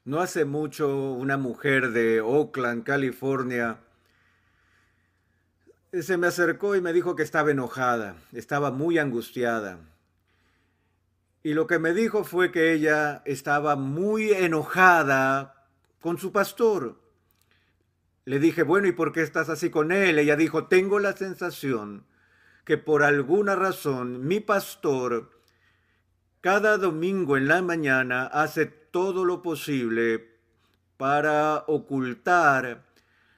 No hace mucho una mujer de Oakland, California, se me acercó y me dijo que estaba enojada, estaba muy angustiada. Y lo que me dijo fue que ella estaba muy enojada con su pastor. Le dije, bueno, ¿y por qué estás así con él? Ella dijo, tengo la sensación que por alguna razón mi pastor cada domingo en la mañana hace todo lo posible para ocultar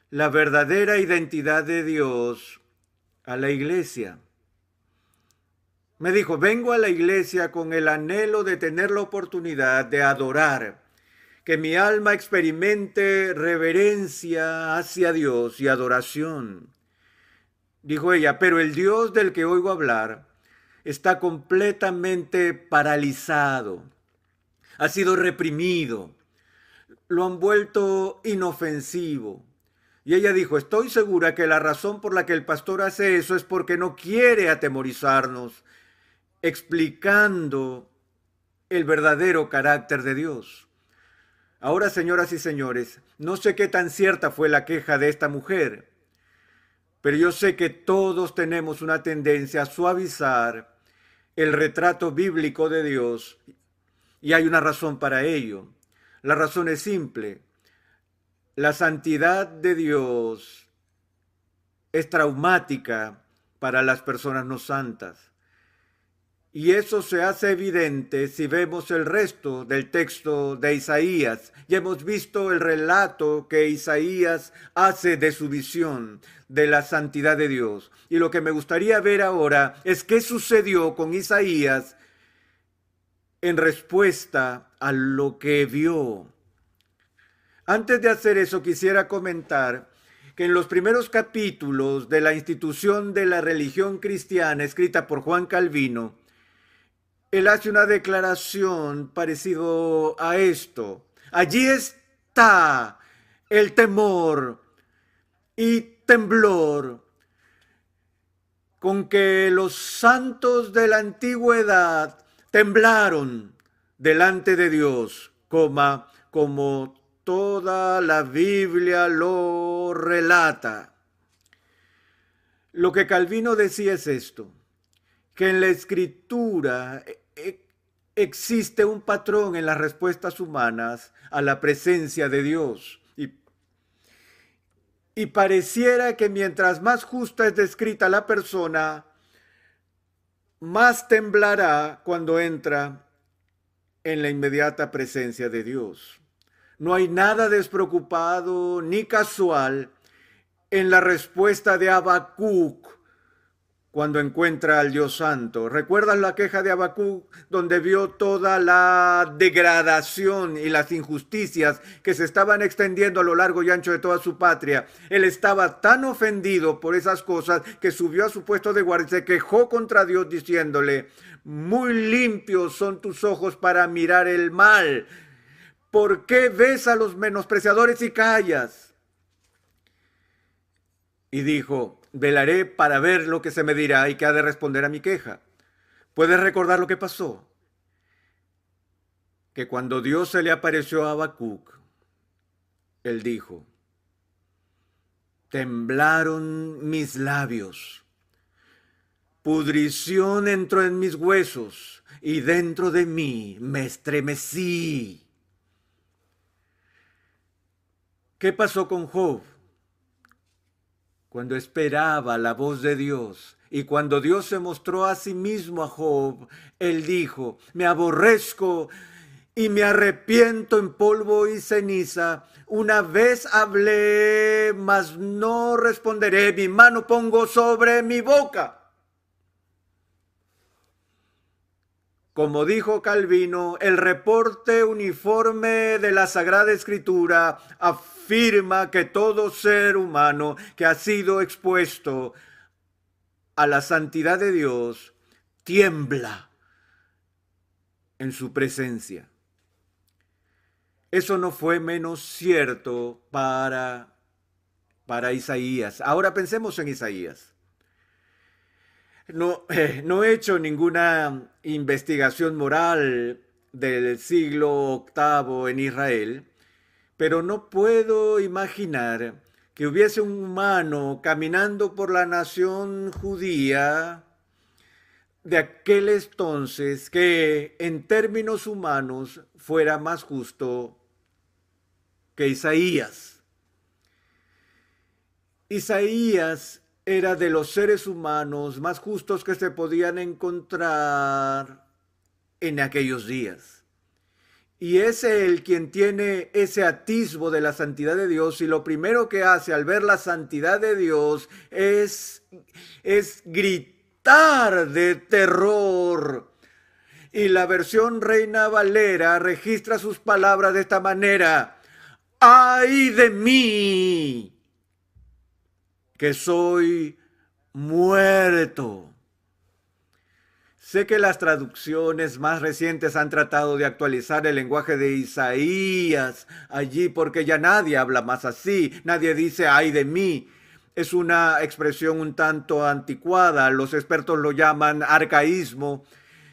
la verdadera identidad de Dios a la iglesia. Me dijo, vengo a la iglesia con el anhelo de tener la oportunidad de adorar, que mi alma experimente reverencia hacia Dios y adoración. Dijo ella, pero el Dios del que oigo hablar está completamente paralizado, ha sido reprimido, lo han vuelto inofensivo. Y ella dijo, estoy segura que la razón por la que el pastor hace eso es porque no quiere atemorizarnos, explicando el verdadero carácter de Dios. Ahora, señoras y señores, no sé qué tan cierta fue la queja de esta mujer, pero yo sé que todos tenemos una tendencia a suavizar el retrato bíblico de Dios y hay una razón para ello. La razón es simple. La santidad de Dios es traumática para las personas no santas. Y eso se hace evidente si vemos el resto del texto de Isaías. Ya hemos visto el relato que Isaías hace de su visión de la santidad de Dios. Y lo que me gustaría ver ahora es qué sucedió con Isaías en respuesta a lo que vio. Antes de hacer eso, quisiera comentar que en los primeros capítulos de la institución de la religión cristiana escrita por Juan Calvino, él hace una declaración parecido a esto. Allí está el temor y temblor con que los santos de la antigüedad temblaron delante de Dios, como toda la Biblia lo relata. Lo que Calvino decía es esto, que en la escritura existe un patrón en las respuestas humanas a la presencia de Dios. Y pareciera que mientras más justa es descrita la persona, más temblará cuando entra en la inmediata presencia de Dios. No hay nada despreocupado ni casual en la respuesta de Habacuc cuando encuentra al Dios Santo. ¿Recuerdas la queja de Habacuc donde vio toda la degradación y las injusticias que se estaban extendiendo a lo largo y ancho de toda su patria? Él estaba tan ofendido por esas cosas que subió a su puesto de guardia y se quejó contra Dios diciéndole, muy limpios son tus ojos para mirar el mal. ¿Por qué ves a los menospreciadores y callas? Y dijo, velaré para ver lo que se me dirá y qué ha de responder a mi queja. ¿Puedes recordar lo que pasó? Que cuando Dios se le apareció a Habacuc, él dijo, temblaron mis labios, pudrición entró en mis huesos y dentro de mí me estremecí. ¿Qué pasó con Job? Cuando esperaba la voz de Dios y cuando Dios se mostró a sí mismo a Job, él dijo, me aborrezco y me arrepiento en polvo y ceniza. Una vez hablé, mas no responderé, mi mano pongo sobre mi boca. Como dijo Calvino, el reporte uniforme de la Sagrada Escritura afirma que todo ser humano que ha sido expuesto a la santidad de Dios tiembla en su presencia. Eso no fue menos cierto para Isaías. Ahora pensemos en Isaías. No he hecho ninguna investigación moral del siglo VIII en Israel, Pero no puedo imaginar que hubiese un humano caminando por la nación judía de aquel entonces que en términos humanos fuera más justo que Isaías. Isaías era de los seres humanos más justos que se podían encontrar en aquellos días. Y es él quien tiene ese atisbo de la santidad de Dios, y lo primero que hace al ver la santidad de Dios es gritar de terror. Y la versión Reina Valera registra sus palabras de esta manera: ¡ay de mí, que soy muerto! Sé que las traducciones más recientes han tratado de actualizar el lenguaje de Isaías allí, porque ya nadie habla más así, nadie dice ¡ay de mí! Es una expresión un tanto anticuada, los expertos lo llaman arcaísmo.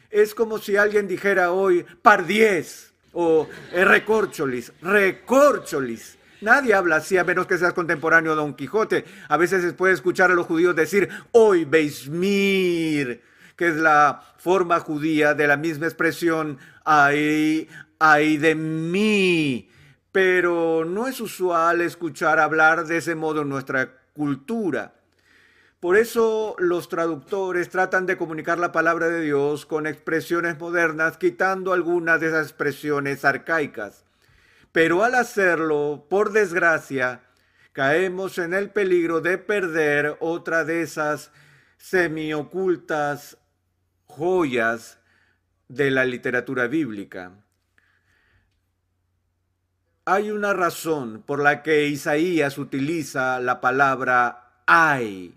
Es como si alguien dijera hoy pardiez o recorcholis, recorcholis. Nadie habla así a menos que seas contemporáneo a Don Quijote. A veces se puede escuchar a los judíos decir hoy beismir, que es la forma judía de la misma expresión ay de mí. Pero no es usual escuchar hablar de ese modo en nuestra cultura. Por eso los traductores tratan de comunicar la palabra de Dios con expresiones modernas, quitando algunas de esas expresiones arcaicas. Pero al hacerlo, por desgracia, caemos en el peligro de perder otra de esas semiocultas joyas de la literatura bíblica. Hay una razón por la que Isaías utiliza la palabra ay.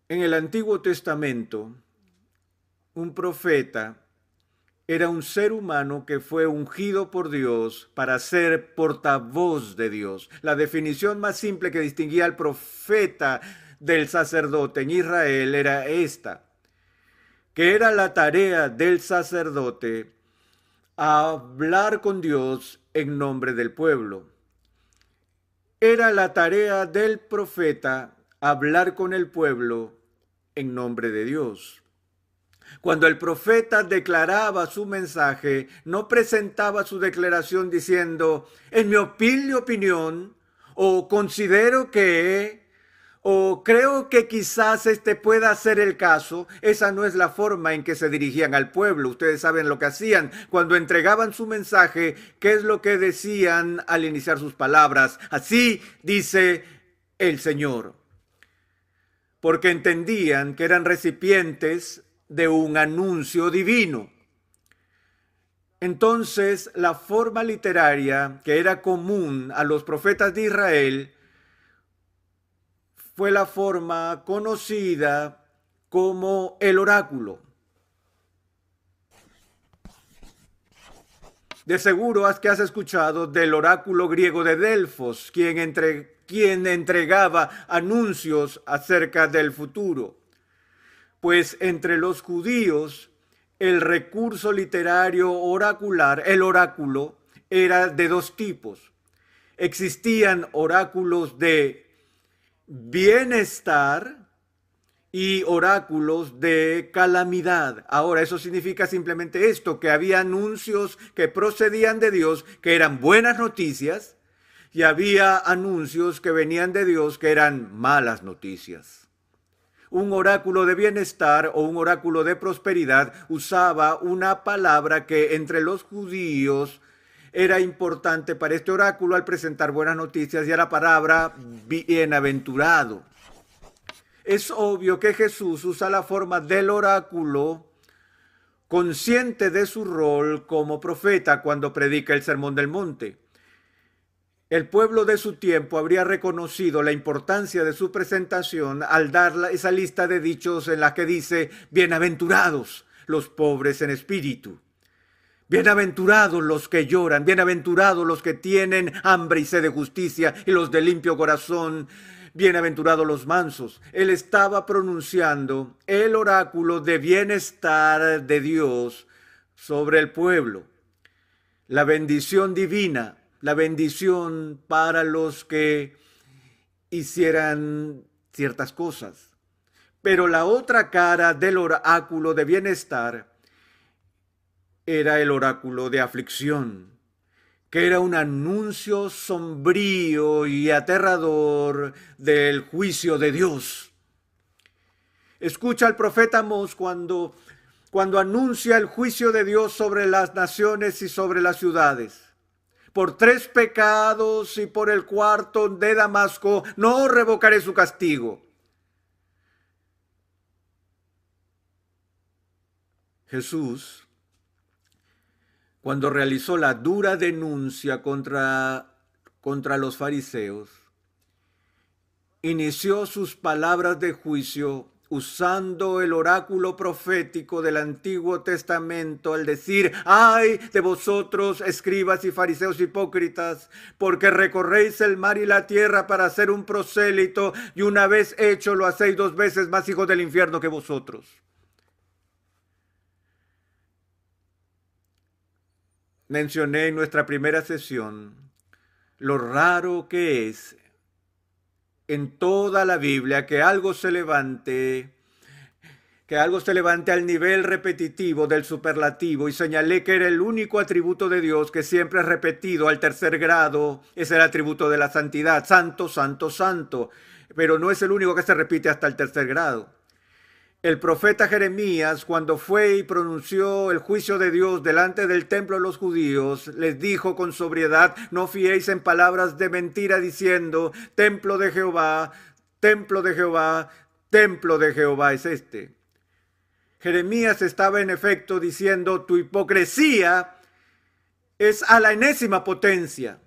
En el Antiguo Testamento, un profeta era un ser humano que fue ungido por Dios para ser portavoz de Dios. La definición más simple que distinguía al profeta del sacerdote en Israel era esta: que era la tarea del sacerdote hablar con Dios en nombre del pueblo. Era la tarea del profeta hablar con el pueblo en nombre de Dios. Cuando el profeta declaraba su mensaje, no presentaba su declaración diciendo, en mi opinión, o considero que, o creo que quizás este pueda ser el caso. Esa no es la forma en que se dirigían al pueblo. Ustedes saben lo que hacían cuando entregaban su mensaje, qué es lo que decían al iniciar sus palabras. Así dice el Señor. Porque entendían que eran recipientes de un anuncio divino. Entonces, la forma literaria que era común a los profetas de Israel fue la forma conocida como el oráculo. De seguro que has escuchado del oráculo griego de Delfos, quien entregaba anuncios acerca del futuro. Pues entre los judíos, el recurso literario oracular, el oráculo, era de dos tipos. Existían oráculos de bienestar y oráculos de calamidad. Ahora, eso significa simplemente esto, que había anuncios que procedían de Dios, que eran buenas noticias, y había anuncios que venían de Dios, que eran malas noticias. Un oráculo de bienestar o un oráculo de prosperidad usaba una palabra que entre los judíos era importante para este oráculo al presentar buenas noticias, y era la palabra bienaventurado. Es obvio que Jesús usa la forma del oráculo consciente de su rol como profeta cuando predica el Sermón del Monte. El pueblo de su tiempo habría reconocido la importancia de su presentación al dar esa lista de dichos en la que dice, bienaventurados los pobres en espíritu, bienaventurados los que lloran, bienaventurados los que tienen hambre y sed de justicia y los de limpio corazón, Bienaventurados los mansos. Él estaba pronunciando el oráculo de bienestar de Dios sobre el pueblo. La bendición divina, la bendición para los que hicieran ciertas cosas. Pero la otra cara del oráculo de bienestar era el oráculo de aflicción, que era un anuncio sombrío y aterrador del juicio de Dios. Escucha al profeta Amós cuando anuncia el juicio de Dios sobre las naciones y sobre las ciudades. Por 3 pecados y por el cuarto de Damasco no revocaré su castigo. Jesús, cuando realizó la dura denuncia contra los fariseos, inició sus palabras de juicio usando el oráculo profético del Antiguo Testamento al decir: ¡ay de vosotros, escribas y fariseos hipócritas, porque recorréis el mar y la tierra para hacer un prosélito, y una vez hecho lo hacéis 2 veces más hijos del infierno que vosotros! Mencioné en nuestra primera sesión lo raro que es en toda la Biblia que algo se levante al nivel repetitivo del superlativo, y señalé que era el único atributo de Dios que siempre es repetido al 3er grado, es el atributo de la santidad: santo, santo, santo. Pero no es el único que se repite hasta el 3er grado. El profeta Jeremías, cuando fue y pronunció el juicio de Dios delante del templo de los judíos, les dijo con sobriedad: no fiéis en palabras de mentira diciendo: templo de Jehová, templo de Jehová, templo de Jehová es este. Jeremías estaba en efecto diciendo: tu hipocresía es a la enésima potencia.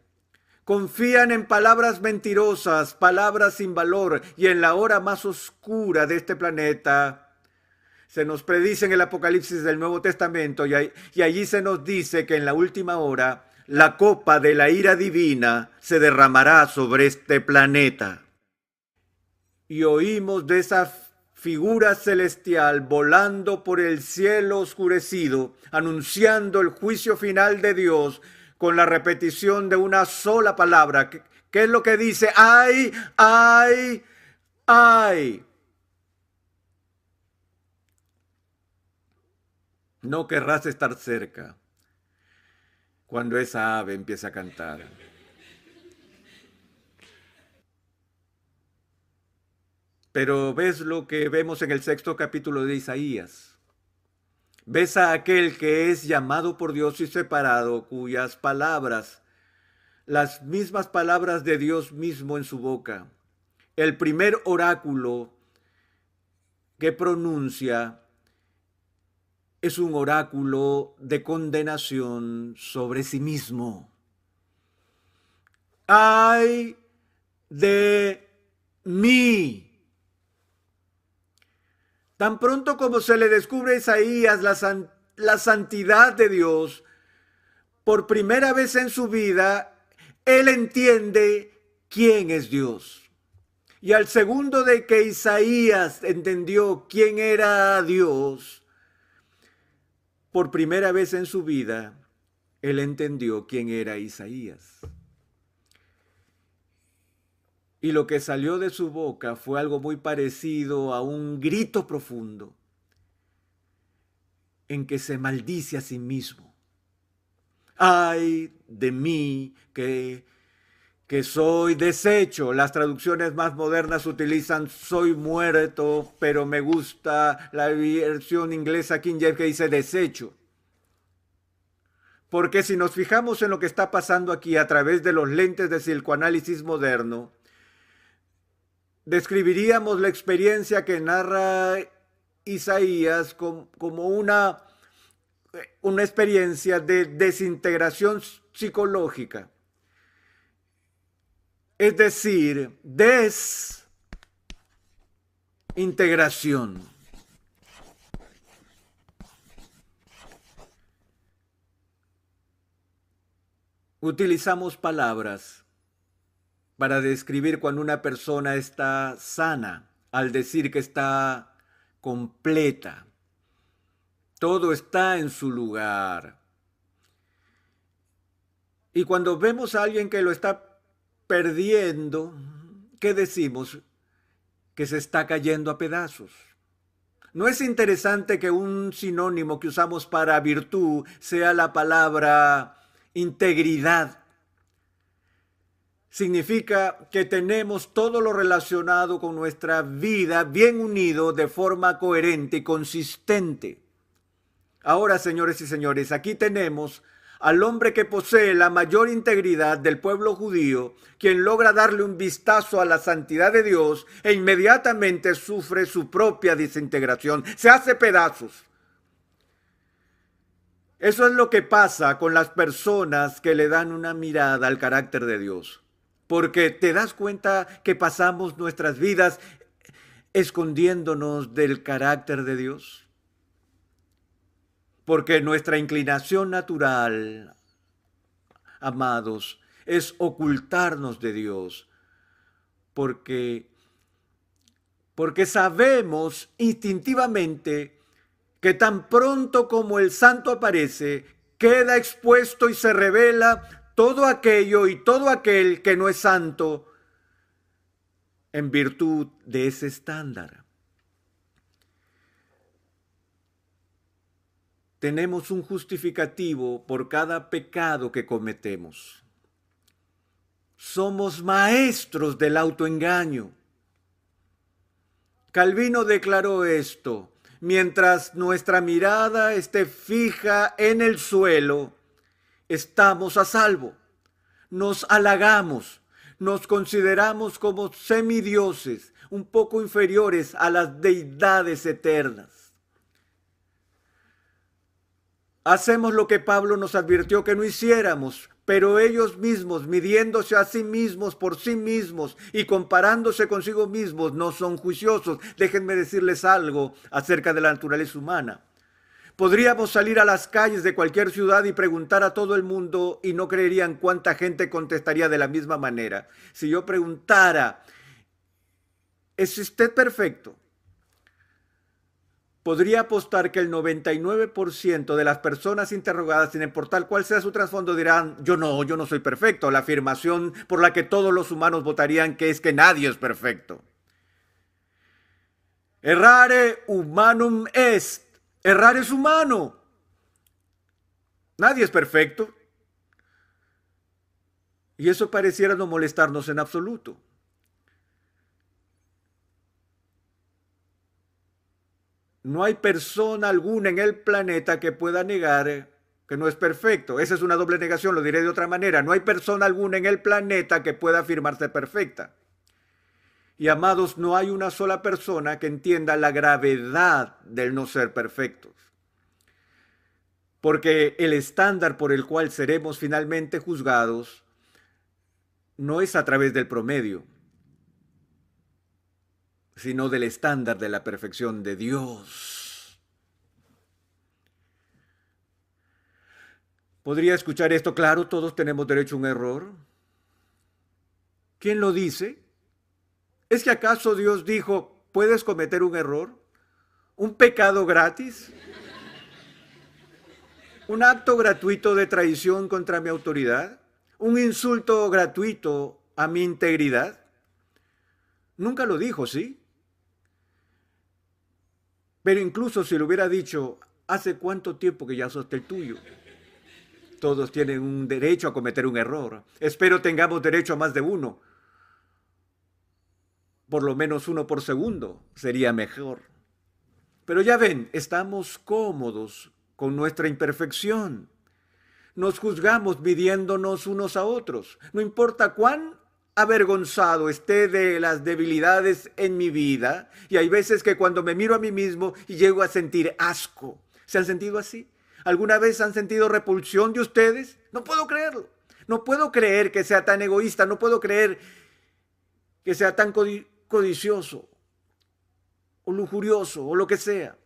Confían en palabras mentirosas, palabras sin valor, y en la hora más oscura de este planeta se nos predice en el Apocalipsis del Nuevo Testamento, y allí se nos dice que en la última hora la copa de la ira divina se derramará sobre este planeta. Y oímos de esa figura celestial volando por el cielo oscurecido, anunciando el juicio final de Dios, con la repetición de una sola palabra. ¿Qué es lo que dice? ¡Ay, ay, ay! No querrás estar cerca cuando esa ave empieza a cantar. Pero ves lo que vemos en el 6º capítulo de Isaías. Ves a aquel que es llamado por Dios y separado, cuyas palabras, las mismas palabras de Dios mismo en su boca, el primer oráculo que pronuncia es un oráculo de condenación sobre sí mismo. ¡Ay de mí! Tan pronto como se le descubre a Isaías la santidad de Dios, por primera vez en su vida, él entiende quién es Dios. Y al segundo de que Isaías entendió quién era Dios, por primera vez en su vida, él entendió quién era Isaías. Y lo que salió de su boca fue algo muy parecido a un grito profundo en que se maldice a sí mismo. ¡Ay de mí que soy deshecho! Las traducciones más modernas utilizan soy muerto, pero me gusta la versión inglesa King James que dice deshecho. Porque si nos fijamos en lo que está pasando aquí a través de los lentes de psicoanálisis moderno, describiríamos la experiencia que narra Isaías como una experiencia de desintegración psicológica. Es decir, desintegración. Utilizamos palabras para describir cuando una persona está sana, al decir que está completa. Todo está en su lugar. Y cuando vemos a alguien que lo está perdiendo, ¿qué decimos? Que se está cayendo a pedazos. ¿No es interesante que un sinónimo que usamos para virtud sea la palabra integridad? Significa que tenemos todo lo relacionado con nuestra vida bien unido de forma coherente y consistente. Ahora, señores y señores, aquí tenemos al hombre que posee la mayor integridad del pueblo judío, quien logra darle un vistazo a la santidad de Dios e inmediatamente sufre su propia desintegración, se hace pedazos. Eso es lo que pasa con las personas que le dan una mirada al carácter de Dios. Porque te das cuenta que pasamos nuestras vidas escondiéndonos del carácter de Dios. Porque nuestra inclinación natural, amados, es ocultarnos de Dios. Porque sabemos instintivamente que tan pronto como el santo aparece, queda expuesto y se revela todo aquello y todo aquel que no es santo en virtud de ese estándar. Tenemos un justificativo por cada pecado que cometemos. Somos maestros del autoengaño. Calvino declaró esto: mientras nuestra mirada esté fija en el suelo, estamos a salvo. Nos halagamos, nos consideramos como semidioses, un poco inferiores a las deidades eternas. Hacemos lo que Pablo nos advirtió que no hiciéramos, pero ellos mismos, midiéndose a sí mismos por sí mismos y comparándose consigo mismos, no son juiciosos. Déjenme decirles algo acerca de la naturaleza humana. Podríamos salir a las calles de cualquier ciudad y preguntar a todo el mundo y no creerían cuánta gente contestaría de la misma manera. Si yo preguntara, ¿es usted perfecto? Podría apostar que el 99% de las personas interrogadas, sin importar cuál sea su trasfondo, dirán: yo no soy perfecto. La afirmación por la que todos los humanos votarían que es que nadie es perfecto. Errare humanum est. Errar es humano. Nadie es perfecto. Y eso pareciera no molestarnos en absoluto. No hay persona alguna en el planeta que pueda negar que no es perfecto. Esa es una doble negación, lo diré de otra manera. No hay persona alguna en el planeta que pueda afirmarse perfecta. Y amados, no hay una sola persona que entienda la gravedad del no ser perfectos. Porque el estándar por el cual seremos finalmente juzgados no es a través del promedio, sino del estándar de la perfección de Dios. ¿Podría escuchar esto? Claro, todos tenemos derecho a un error. ¿Quién lo dice? ¿Es que acaso Dios dijo, puedes cometer un error? ¿Un pecado gratis? ¿Un acto gratuito de traición contra mi autoridad? ¿Un insulto gratuito a mi integridad? Nunca lo dijo, ¿sí? Pero incluso si lo hubiera dicho, ¿hace cuánto tiempo que ya sos el tuyo? Todos tienen un derecho a cometer un error. Espero tengamos derecho a más de uno. Por lo menos uno por segundo sería mejor. Pero ya ven, estamos cómodos con nuestra imperfección. Nos juzgamos midiéndonos unos a otros. No importa cuán avergonzado esté de las debilidades en mi vida, y hay veces que cuando me miro a mí mismo y llego a sentir asco. ¿Se han sentido así? ¿Alguna vez han sentido repulsión de ustedes? No puedo creerlo. No puedo creer que sea tan egoísta, no puedo creer que sea tan codicioso o lujurioso o lo que sea.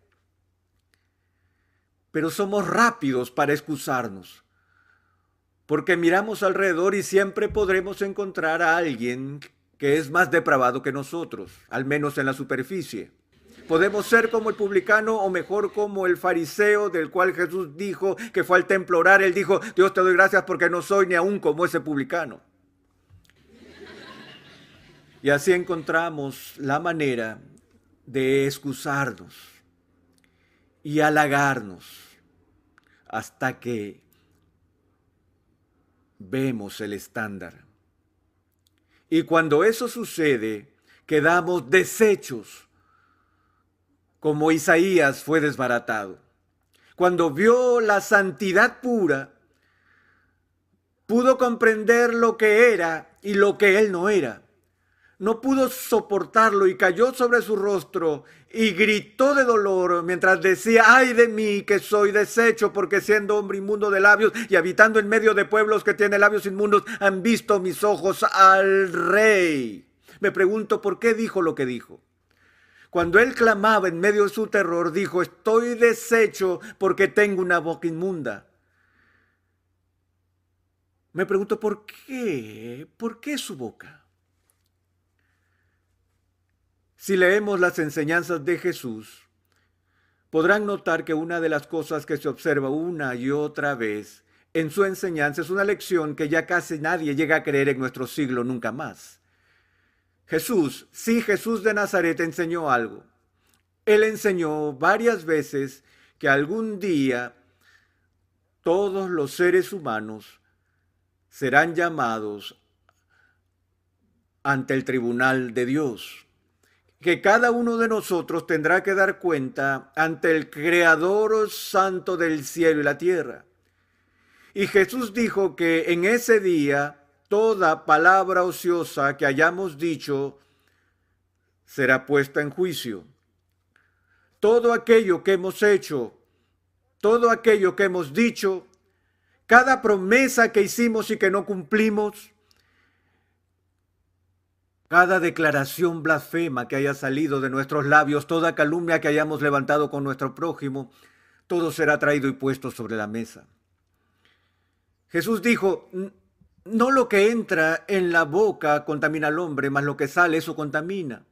Pero somos rápidos para excusarnos. porque miramos alrededor y siempre podremos encontrar a alguien que es más depravado que nosotros, al menos en la superficie. Podemos ser como el publicano o mejor como el fariseo del cual Jesús dijo que fue al templo a orar. Él dijo, Dios te doy gracias porque no soy ni aún como ese publicano. Y así encontramos la manera de excusarnos y halagarnos hasta que vemos el estándar. Y cuando eso sucede, quedamos deshechos, como Isaías fue desbaratado. Cuando vio la santidad pura, pudo comprender lo que era y lo que él no era. No pudo soportarlo y cayó sobre su rostro y gritó de dolor mientras decía, ay de mí que soy deshecho, porque siendo hombre inmundo de labios y habitando en medio de pueblos que tienen labios inmundos, han visto mis ojos al Rey. Me pregunto por qué dijo lo que dijo. Cuando él clamaba en medio de su terror, dijo, estoy deshecho porque tengo una boca inmunda. Me pregunto por qué su boca. Si leemos las enseñanzas de Jesús, podrán notar que una de las cosas que se observa una y otra vez en su enseñanza es una lección que ya casi nadie llega a creer en nuestro siglo nunca más. Jesús de Nazaret enseñó algo. Él enseñó varias veces que algún día todos los seres humanos serán llamados ante el tribunal de Dios. Que cada uno de nosotros tendrá que dar cuenta ante el Creador santo del cielo y la tierra. Y Jesús dijo que en ese día toda palabra ociosa que hayamos dicho será puesta en juicio. Todo aquello que hemos hecho, todo aquello que hemos dicho, cada promesa que hicimos y que no cumplimos, cada declaración blasfema que haya salido de nuestros labios, toda calumnia que hayamos levantado con nuestro prójimo, todo será traído y puesto sobre la mesa. Jesús dijo, no lo que entra en la boca contamina al hombre, mas lo que sale, eso contamina.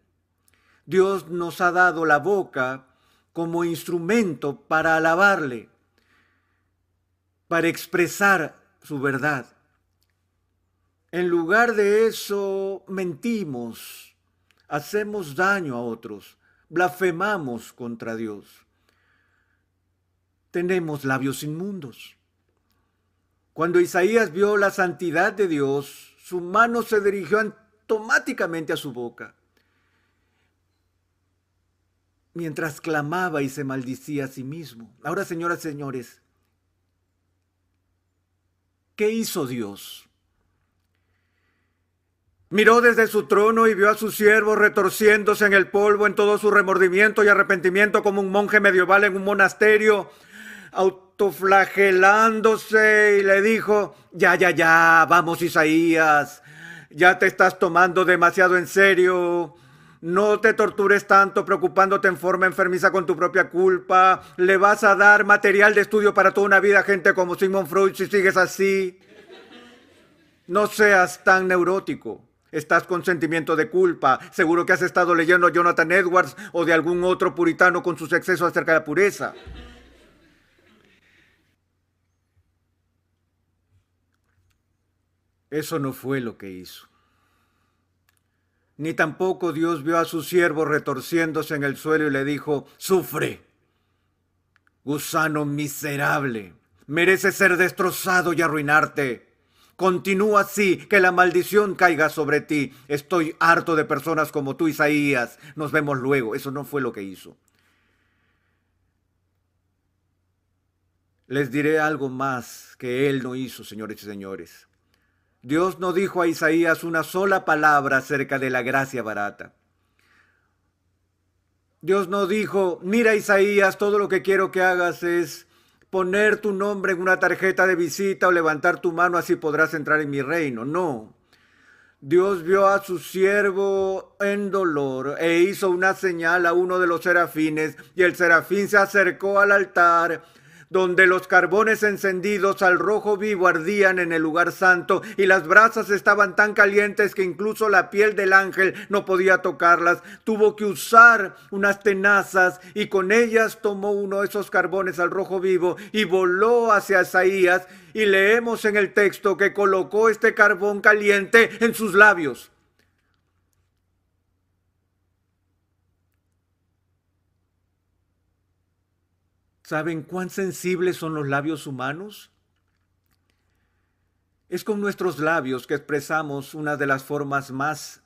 Dios nos ha dado la boca como instrumento para alabarle, para expresar su verdad. En lugar de eso, mentimos, hacemos daño a otros, blasfemamos contra Dios. Tenemos labios inmundos. Cuando Isaías vio la santidad de Dios, su mano se dirigió automáticamente a su boca, mientras clamaba y se maldecía a sí mismo. Ahora, señoras y señores, ¿qué hizo Dios? Miró desde su trono y vio a su siervo retorciéndose en el polvo en todo su remordimiento y arrepentimiento como un monje medieval en un monasterio, autoflagelándose, y le dijo, ya, vamos Isaías, ya te estás tomando demasiado en serio, no te tortures tanto preocupándote en forma enfermiza con tu propia culpa, le vas a dar material de estudio para toda una vida a gente como Sigmund Freud si sigues así. No seas tan neurótico. Estás con sentimiento de culpa. Seguro que has estado leyendo a Jonathan Edwards o de algún otro puritano con sus excesos acerca de la pureza. Eso no fue lo que hizo. Ni tampoco Dios vio a su siervo retorciéndose en el suelo y le dijo, sufre, gusano miserable, mereces ser destrozado y arruinarte. Continúa así, que la maldición caiga sobre ti. Estoy harto de personas como tú, Isaías. Nos vemos luego. Eso no fue lo que hizo. Les diré algo más que él no hizo, señores y señores. Dios no dijo a Isaías una sola palabra acerca de la gracia barata. Dios no dijo, mira Isaías, todo lo que quiero que hagas es poner tu nombre en una tarjeta de visita o levantar tu mano, así podrás entrar en mi reino. No. Dios vio a su siervo en dolor e hizo una señal a uno de los serafines, y el serafín se acercó al altar, donde los carbones encendidos al rojo vivo ardían en el lugar santo y las brasas estaban tan calientes que incluso la piel del ángel no podía tocarlas. Tuvo que usar unas tenazas y con ellas tomó uno de esos carbones al rojo vivo y voló hacia Isaías, y leemos en el texto que colocó este carbón caliente en sus labios. ¿Saben cuán sensibles son los labios humanos? Es con nuestros labios que expresamos una de las formas más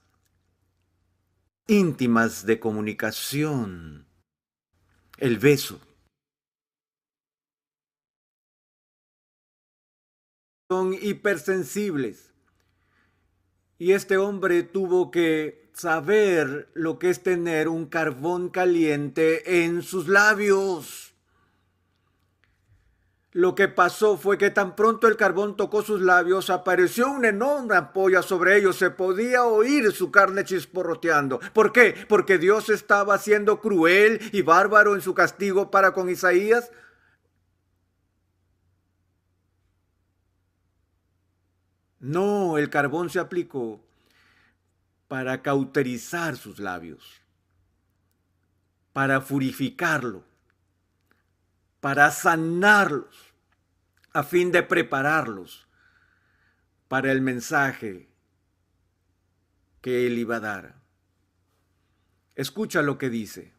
íntimas de comunicación, el beso. Son hipersensibles. Y este hombre tuvo que saber lo que es tener un carbón caliente en sus labios. Lo que pasó fue que tan pronto el carbón tocó sus labios, apareció una enorme ampolla sobre ellos. Se podía oír su carne chisporroteando. ¿Por qué? Porque Dios estaba siendo cruel y bárbaro en su castigo para con Isaías. No, el carbón se aplicó para cauterizar sus labios, para purificarlo, para sanarlos, a fin de prepararlos para el mensaje que él iba a dar. Escucha lo que dice.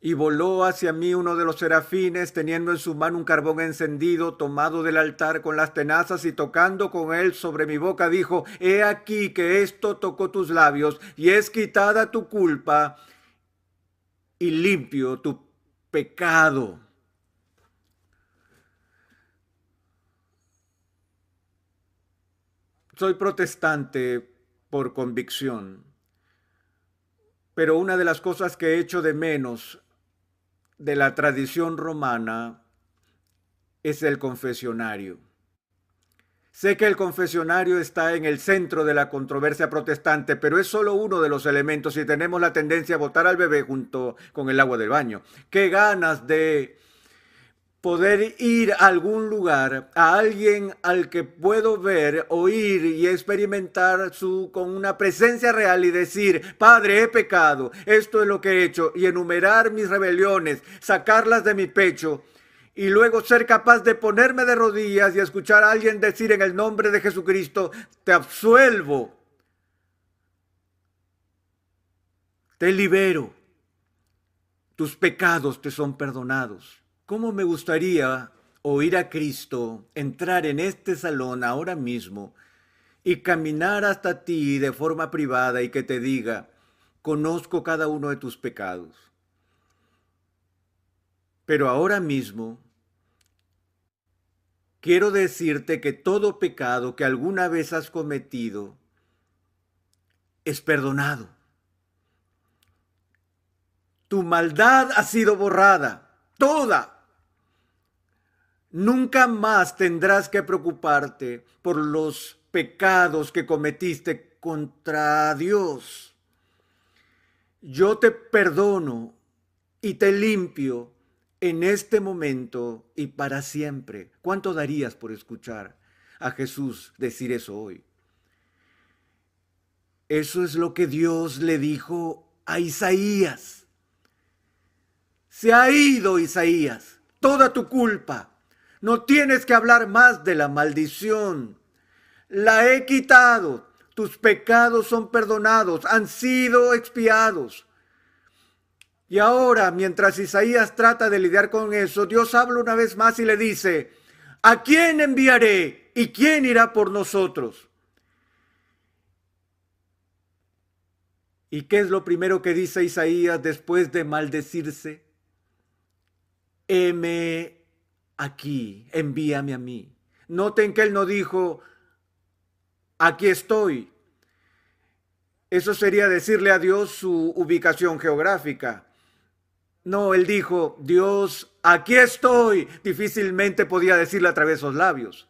Y voló hacia mí uno de los serafines, teniendo en su mano un carbón encendido, tomado del altar con las tenazas, y tocando con él sobre mi boca, dijo: He aquí que esto tocó tus labios, y es quitada tu culpa, y limpio tu pecado. Soy protestante por convicción, pero una de las cosas que echo de menos de la tradición romana es el confesionario. Sé que el confesionario está en el centro de la controversia protestante, pero es solo uno de los elementos y tenemos la tendencia a botar al bebé junto con el agua del baño. Qué ganas de poder ir a algún lugar, a alguien al que puedo ver, oír y experimentar con una presencia real y decir: Padre, he pecado, esto es lo que he hecho, y enumerar mis rebeliones, sacarlas de mi pecho, y luego ser capaz de ponerme de rodillas y escuchar a alguien decir en el nombre de Jesucristo: te absuelvo, te libero, tus pecados te son perdonados. ¿Cómo me gustaría oír a Cristo entrar en este salón ahora mismo y caminar hasta ti de forma privada y que te diga: conozco cada uno de tus pecados, pero ahora mismo quiero decirte que todo pecado que alguna vez has cometido es perdonado. Tu maldad ha sido borrada, toda. Nunca más tendrás que preocuparte por los pecados que cometiste contra Dios. Yo te perdono y te limpio en este momento y para siempre. ¿Cuánto darías por escuchar a Jesús decir eso hoy? Eso es lo que Dios le dijo a Isaías. Se ha ido, Isaías, toda tu culpa. No tienes que hablar más de la maldición. La he quitado. Tus pecados son perdonados, han sido expiados. Y ahora, mientras Isaías trata de lidiar con eso, Dios habla una vez más y le dice: ¿a quién enviaré y quién irá por nosotros? ¿Y qué es lo primero que dice Isaías después de maldecirse? Heme aquí, envíame a mí. Noten que él no dijo: aquí estoy. Eso sería decirle a Dios su ubicación geográfica. No, él dijo: Dios, aquí estoy. Difícilmente podía decirle a través de sus labios.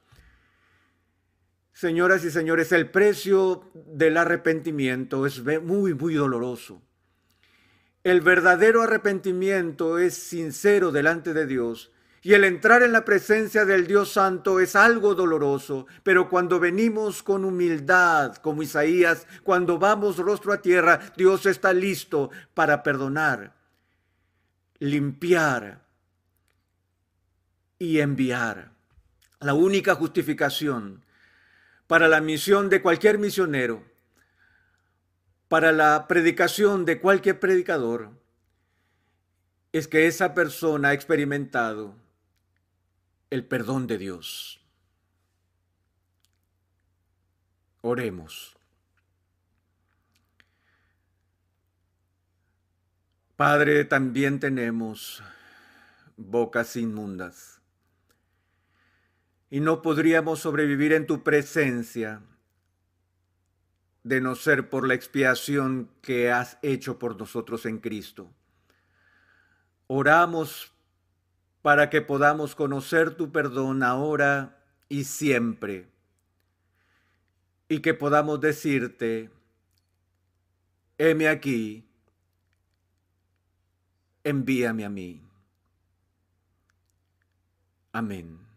Señoras y señores, el precio del arrepentimiento es muy, muy doloroso. El verdadero arrepentimiento es sincero delante de Dios y el entrar en la presencia del Dios Santo es algo doloroso, pero cuando venimos con humildad, como Isaías, cuando vamos rostro a tierra, Dios está listo para perdonar, limpiar y enviar. La única justificación para la misión de cualquier misionero, para la predicación de cualquier predicador, es que esa persona ha experimentado el perdón de Dios. Oremos. Padre, también tenemos bocas inmundas y no podríamos sobrevivir en tu presencia de no ser por la expiación que has hecho por nosotros en Cristo. Oramos para que podamos conocer tu perdón ahora y siempre, y que podamos decirte, heme aquí, envíame a mí. Amén.